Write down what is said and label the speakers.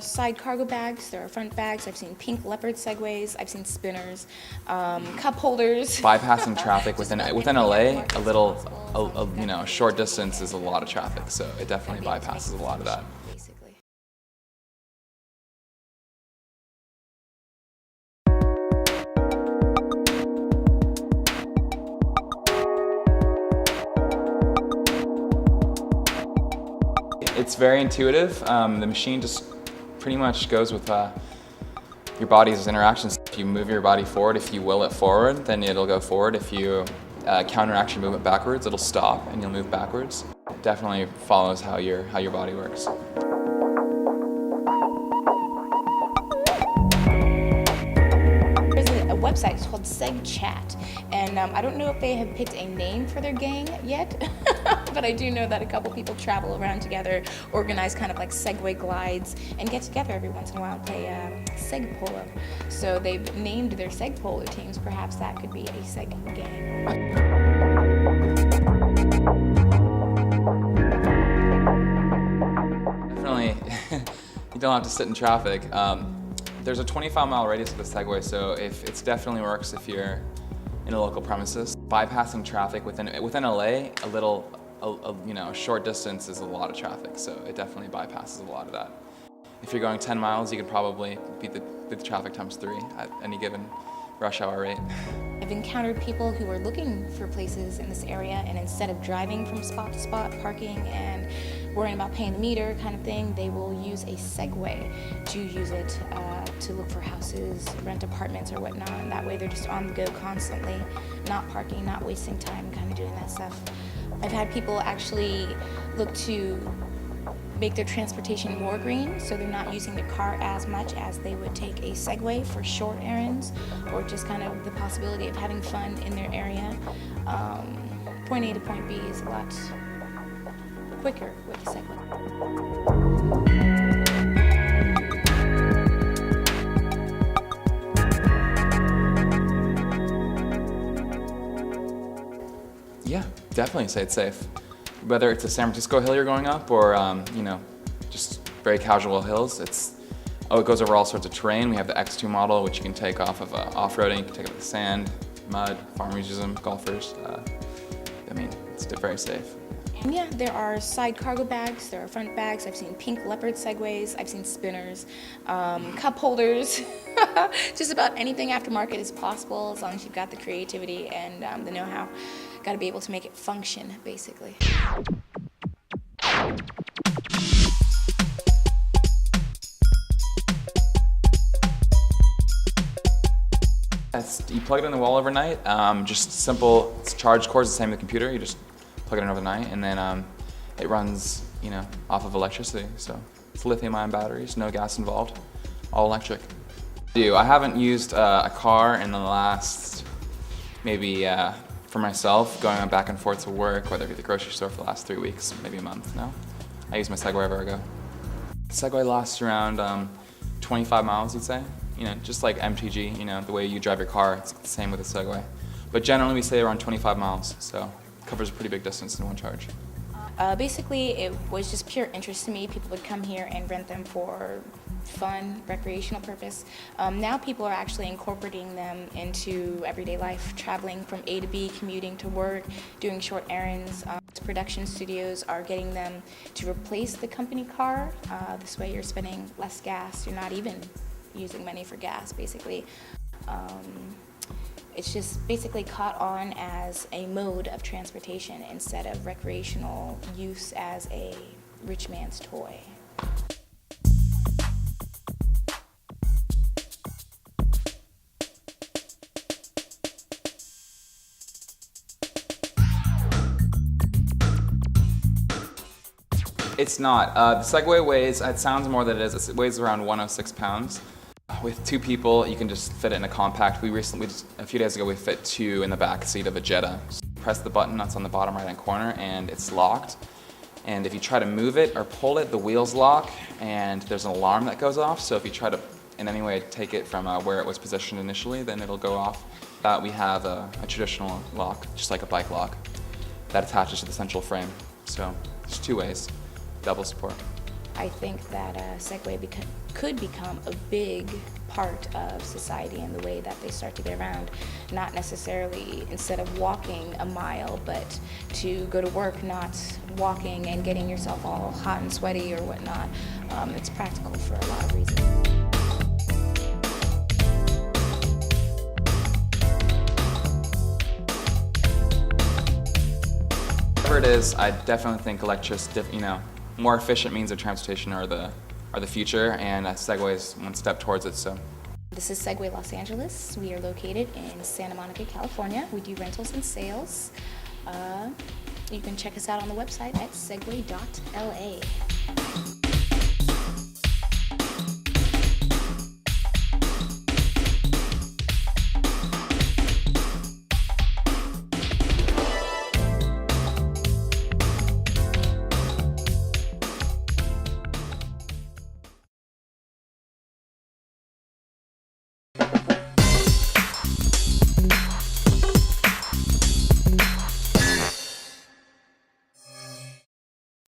Speaker 1: side cargo bags, there are front bags. I've seen pink leopard Segways, I've seen spinners, cup holders.
Speaker 2: Bypassing traffic within LA, a short distance is a lot of traffic, so it definitely bypasses a lot of that.
Speaker 1: Basically.
Speaker 2: It's very intuitive. The machine just pretty much goes with your body's interactions. If you move your body forward, if you will it forward, then it'll go forward. If you counteract your movement backwards, it'll stop and you'll move backwards. It definitely follows how your body works.
Speaker 1: A website, it's called Segchat, and I don't know if they have picked a name for their gang yet, but I do know that a couple people travel around together, organize kind of like Segway glides, and get together every once in a while and play Seg Polo. So they've named their Seg Polo teams. Perhaps that could be a Seg gang.
Speaker 2: Definitely, you don't have to sit in traffic. There's a 25-mile radius of the Segway, so it definitely works if you're in a local premises. Bypassing traffic within LA, a short distance is a lot of traffic, so it definitely bypasses a lot of that. If you're going 10 miles, you can probably beat the traffic times 3 at any given rush hour rate.
Speaker 1: I've encountered people who are looking for places in this area, and instead of driving from spot to spot, parking and worrying about paying the meter kind of thing, they will use a Segway to use it to look for houses, rent apartments or whatnot, and that way they're just on the go constantly, not parking, not wasting time, kind of doing that stuff. I've had people actually look to make their transportation more green, so they're not using their car as much as they would take a Segway for short errands, or just kind of the possibility of having fun in their area. Point A to point B is a lot quicker with a Segway.
Speaker 2: Yeah, definitely say it's safe. Whether it's a San Francisco hill you're going up or, just very casual hills, it goes over all sorts of terrain. We have the X2 model, which you can take off of off-roading. You can take it with sand, mud, farmers use them, golfers. It's very safe.
Speaker 1: And yeah, there are side cargo bags, there are front bags. I've seen pink leopard Segways, I've seen spinners, cup holders. Just about anything aftermarket is possible as long as you've got the creativity and the know-how. Got to be able to make it function, basically.
Speaker 2: You plug it in the wall overnight, just simple, it's charged cords, the same with the computer, you just plug it in overnight, and then it runs, off of electricity. So it's lithium-ion batteries, no gas involved, all electric. I haven't used a car in the last, maybe for myself, going back and forth to work, whether it be the grocery store for the last 3 weeks, maybe a month now. I use my Segway wherever I go. Segway lasts around 25 miles, you'd say. Just like MTG, the way you drive your car, it's the same with a Segway. But generally we say around 25 miles, so it covers a pretty big distance in one charge.
Speaker 1: Basically, it was just pure interest to me. People would come here and rent them for fun, recreational purpose. Now people are actually incorporating them into everyday life, traveling from A to B, commuting to work, doing short errands. Production studios are getting them to replace the company car. This way you're spending less gas. You're not even using money for gas, basically. It's just basically caught on as a mode of transportation instead of recreational use as a rich man's toy.
Speaker 2: It's not. The Segway weighs, it sounds more than it is, it weighs around 106 pounds. With 2 people, you can just fit it in a compact. A few days ago, we fit 2 in the back seat of a Jetta. Just press the button that's on the bottom right-hand corner, and it's locked. And if you try to move it or pull it, the wheels lock, and there's an alarm that goes off. So if you try to, in any way, take it from where it was positioned initially, then it'll go off. We have a traditional lock, just like a bike lock, that attaches to the central frame. So there's 2 ways, double support.
Speaker 1: I think that Segway could become a big part of society in the way that they start to get around. Not necessarily instead of walking a mile, but to go to work, not walking and getting yourself all hot and sweaty or whatnot. It's practical for a lot of reasons.
Speaker 2: Whatever it is, I definitely think more efficient means of transportation are the future, and Segway is one step towards it. So.
Speaker 1: This is Segway Los Angeles. We are located in Santa Monica, California. We do rentals and sales. You can check us out on the website at segway.la.